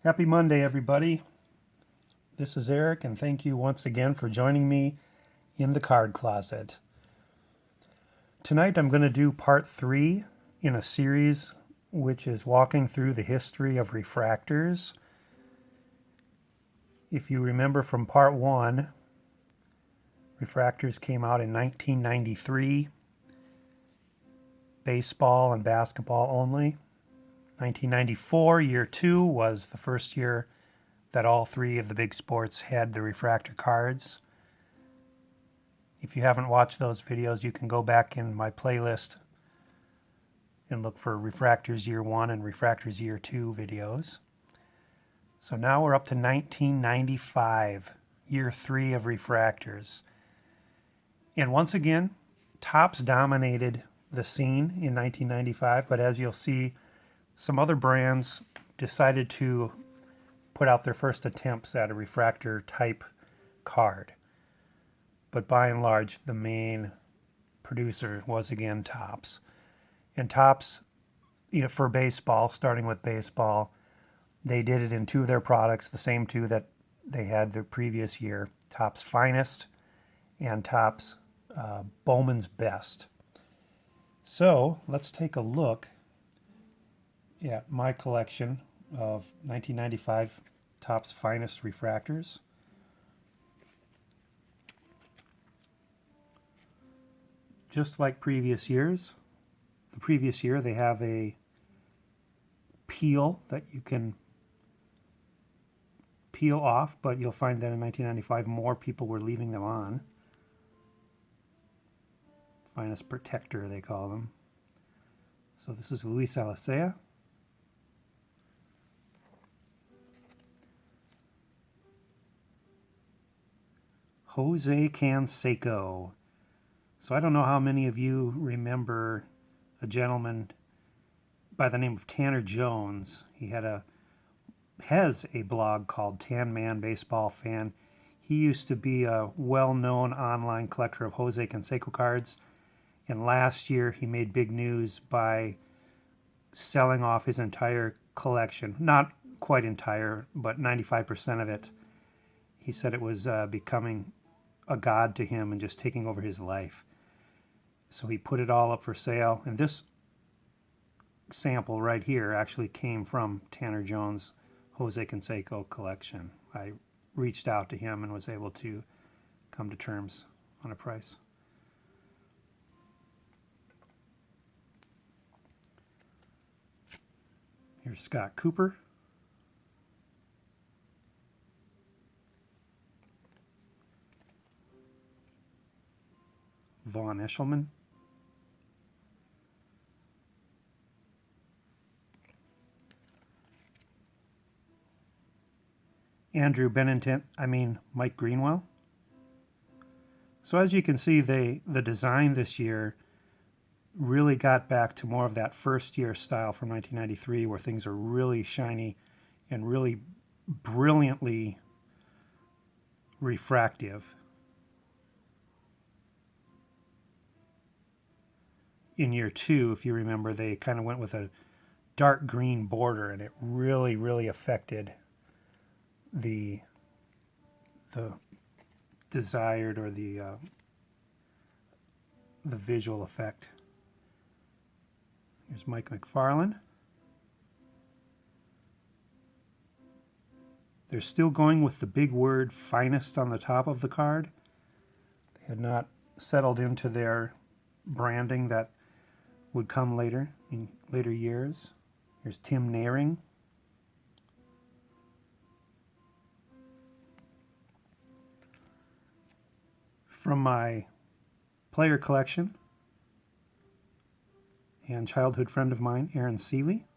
Happy Monday, everybody. This is Eric, and thank you once again for joining me in the card closet. Tonight I'm going to do part 3 in a series which is walking through the history of refractors. If you remember from part 1, refractors came out in 1993, baseball and basketball only. 1994, year 2, was the first year that all 3 of the big sports had the refractor cards. If you haven't watched those videos, you can go back in my playlist and look for Refractors Year 1 and Refractors Year 2 videos. So now we're up to 1995, year 3 of refractors. And once again, Topps dominated the scene in 1995, but as you'll see, some other brands decided to put out their first attempts at a refractor type card. But by and large, the main producer was again Topps. And Topps, for baseball, starting with baseball, they did it in 2 of their products, the same 2 that they had the previous year, Topps Finest and Topps Bowman's Best. So let's take a look at my collection of 1995 Topps Finest refractors. Just like previous years, the previous year they have a peel that you can peel off, but you'll find that in 1995 more people were leaving them on. Finest Protector, they call them. So this is Luis Alicea. Jose Canseco. So I don't know how many of you remember a gentleman by the name of Tanner Jones. He has a blog called Tan Man Baseball Fan. He used to be a well-known online collector of Jose Canseco cards, and last year he made big news by selling off his entire collection. Not quite entire, but 95% of it. He said it was becoming a god to him and just taking over his life. So he put it all up for sale, and this sample right here actually came from Tanner Jones' Jose Canseco collection. I reached out to him and was able to come to terms on a price. Here's Scott Cooper. Vaughn Eshelman. Mike Greenwell. So as you can see, the design this year really got back to more of that first year style from 1993, where things are really shiny and really brilliantly refractive. In year 2, if you remember, they kind of went with a dark green border, and it really, really affected the desired or the visual effect. Here's Mike McFarland. They're still going with the big word finest on the top of the card. They had not settled into their branding that would come later in later years. Here's Tim Naring. From my player collection and childhood friend of mine, Aaron Seeley.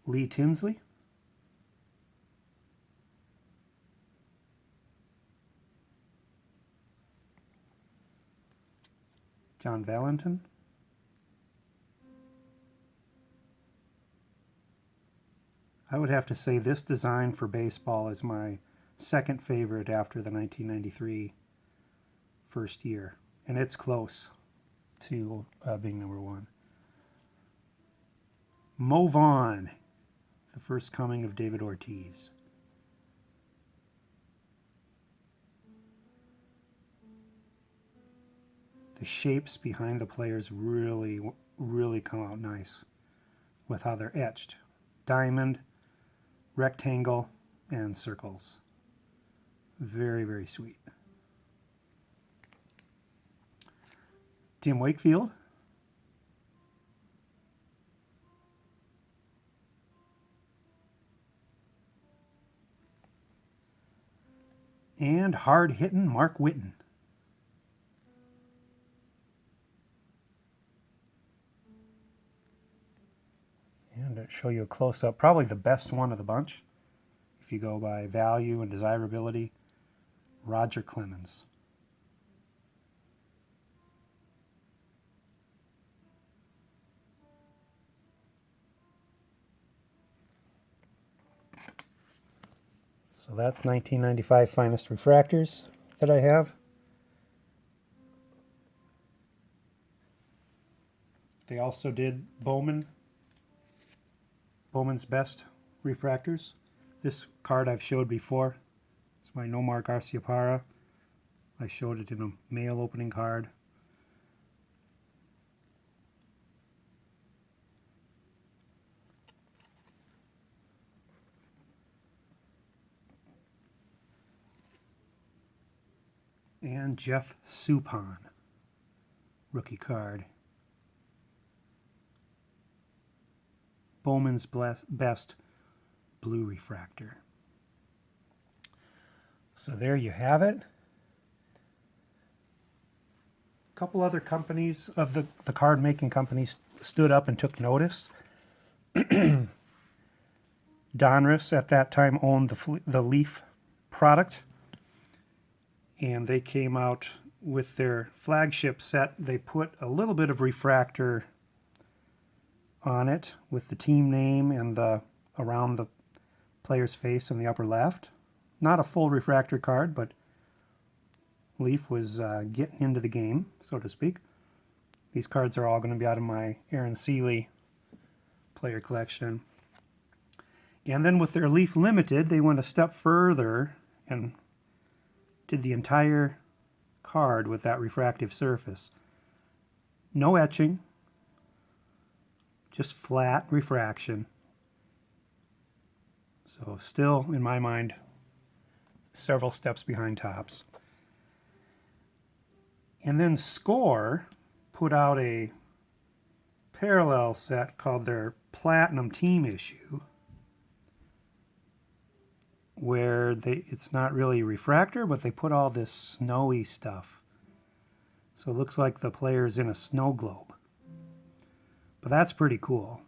Lee Tinsley. John Valentin. I would have to say this design for baseball is my second favorite after the 1993 first year. And it's close to being number one. Move On, the first coming of David Ortiz. The shapes behind the players really come out nice with how they're etched. Diamond, rectangle, and circles. Very, very sweet. Tim Wakefield. And hard-hitting Mark Whitten. And to show you a close-up, probably the best one of the bunch, if you go by value and desirability, Roger Clemens. So that's 1995 Finest Refractors that I have. They also did Bowman's Best Refractors. This card I've showed before. It's my Nomar Garciaparra. I showed it in a mail opening card. And Jeff Suppan, rookie card. Bowman's Best Blue Refractor. So there you have it. A couple other companies of the card making companies stood up and took notice. Donruss at that time owned the Leaf product, and they came out with their flagship set. They put a little bit of refractor on it with the team name and around the player's face in the upper left. Not a full refractor card, but Leaf was getting into the game, so to speak. These cards are all going to be out of my Aaron Seeley player collection. And then with their Leaf Limited, they went a step further and did the entire card with that refractive surface. No etching, just flat refraction. So still, in my mind, several steps behind Topps. And then Score put out a parallel set called their Platinum Team Issue, where it's not really refractor, but they put all this snowy stuff. So it looks like the player's in a snow globe. But that's pretty cool.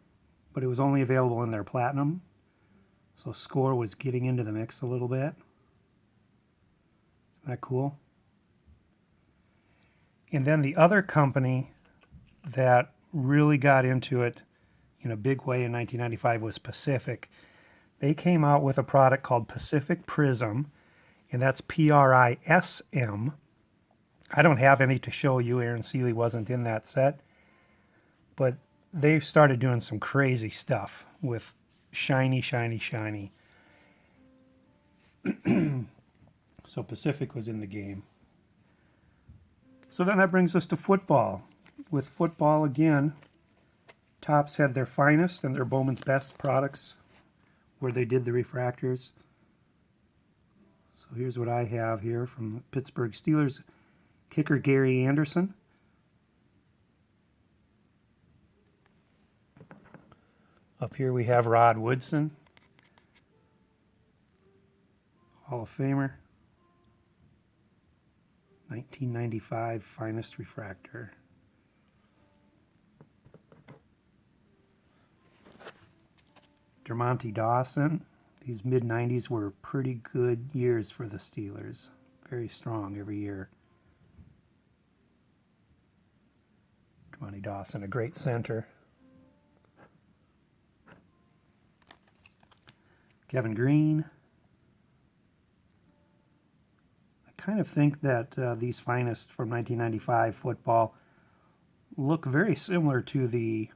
But it was only available in their Platinum, so Score was getting into the mix a little bit. Isn't that cool? And then the other company that really got into it in a big way in 1995 was Pacific. They came out with a product called Pacific Prism, and that's Prism. I don't have any to show you. Aaron Seeley wasn't in that set. But they started doing some crazy stuff with shiny, shiny, shiny. So Pacific was in the game. So then that brings us to football. With football, again, Topps had their Finest and their Bowman's Best products where they did the refractors. So here's what I have here from the Pittsburgh Steelers kicker Gary Anderson. Up here we have Rod Woodson, Hall of Famer. 1995 Finest Refractor. Dermontti Dawson. These mid-90s were pretty good years for the Steelers. Very strong every year. Dermontti Dawson, a great center. Kevin Green. kind of think that these Finest from 1995 football look very similar to the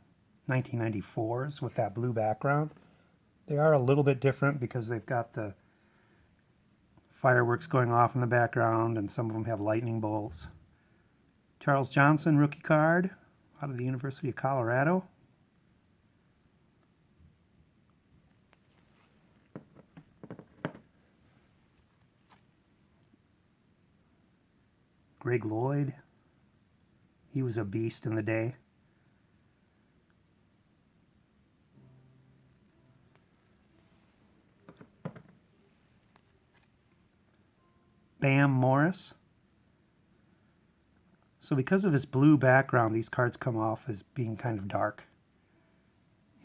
1994s with that blue background. They are a little bit different because they've got the fireworks going off in the background, and some of them have lightning bolts. Charles Johnson, rookie card, out of the University of Colorado. Greg Lloyd, he was a beast in the day. Bam Morris. So because of this blue background, these cards come off as being kind of dark.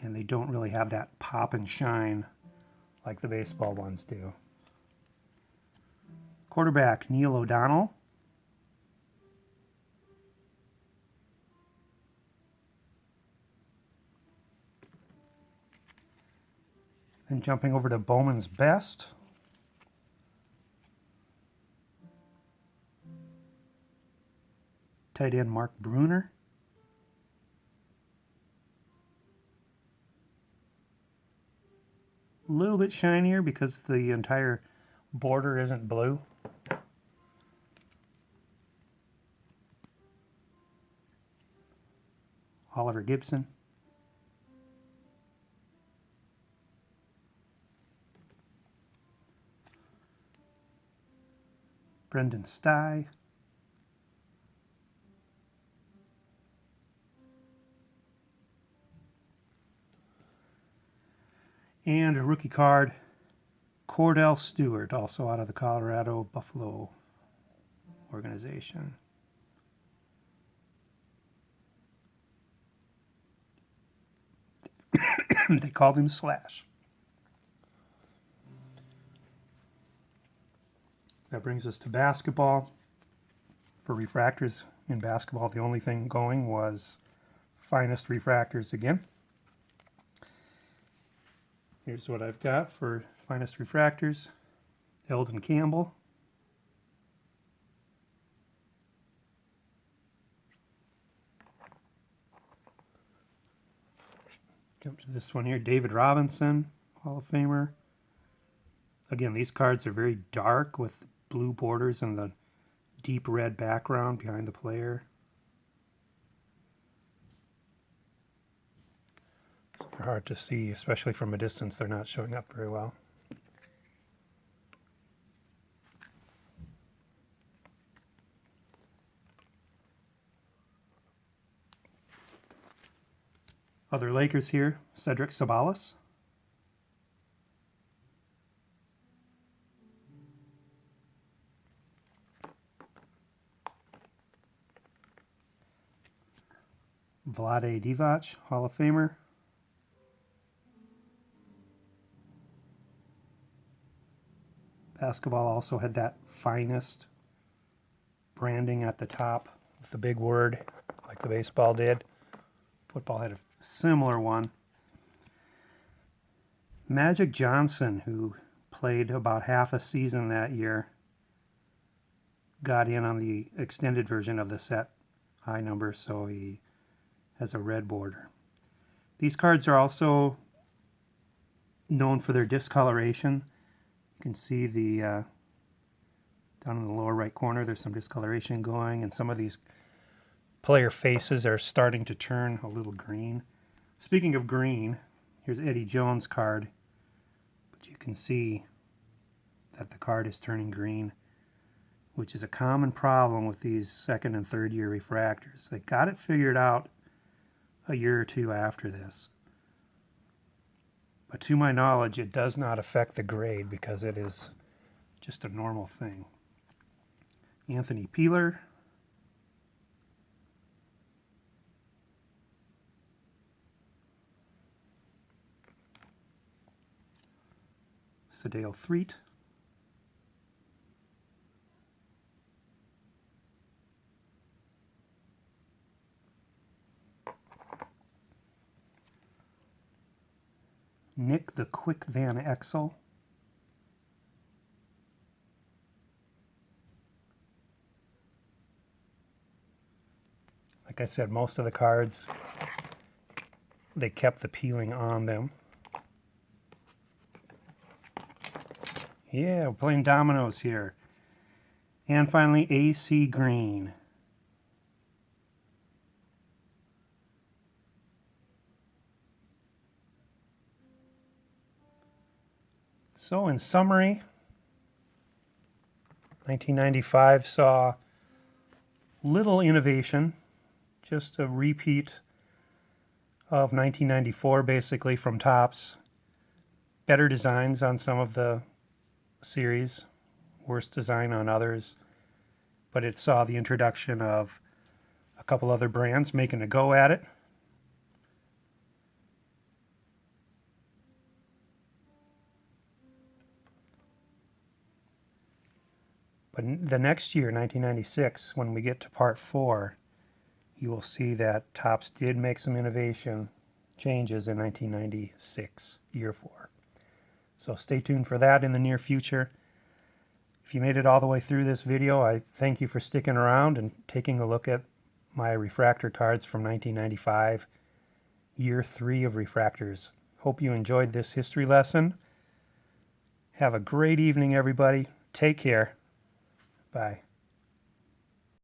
And they don't really have that pop and shine like the baseball ones do. Quarterback, Neil O'Donnell. Then jumping over to Bowman's Best. Tight end Mark Bruner. A little bit shinier because the entire border isn't blue. Oliver Gibson. Brendan Stye. And a rookie card, Cordell Stewart, also out of the Colorado Buffalo organization. They called him Slash. That brings us to basketball. For refractors in basketball, the only thing going was Finest refractors again. Here's what I've got for Finest refractors. Eldon Campbell. Jump to this one here. David Robinson, Hall of Famer. Again, these cards are very dark with blue borders and the deep red background behind the player. So they're hard to see, especially from a distance. They're not showing up very well. Other Lakers here, Cedric Sabalas. Vlade Divac, Hall of Famer. Basketball also had that Finest branding at the top with the big word, like the baseball did. Football had a similar one. Magic Johnson, who played about half a season that year, got in on the extended version of the set, high number, so he has a red border. These cards are also known for their discoloration. You can see the down in the lower right corner, there's some discoloration going, and some of these player faces are starting to turn a little green. Speaking of green, here's Eddie Jones' card, but you can see that the card is turning green, which is a common problem with these second and third year refractors. They got it figured out a year or two after this. But to my knowledge, it does not affect the grade because it is just a normal thing. Anthony Peeler. Sadale Threet. Nick the Quick Van Exel. Like I said, most of the cards, they kept the peeling on them. Yeah, we're playing dominoes here. And finally, AC green. So in summary, 1995 saw little innovation, just a repeat of 1994 basically from Topps. Better designs on some of the series, worse design on others, but it saw the introduction of a couple other brands making a go at it. But the next year, 1996, when we get to part 4, you will see that Topps did make some innovation changes in 1996, year 4. So stay tuned for that in the near future. If you made it all the way through this video, I thank you for sticking around and taking a look at my refractor cards from 1995, year 3 of refractors. Hope you enjoyed this history lesson. Have a great evening, everybody. Take care. Bye.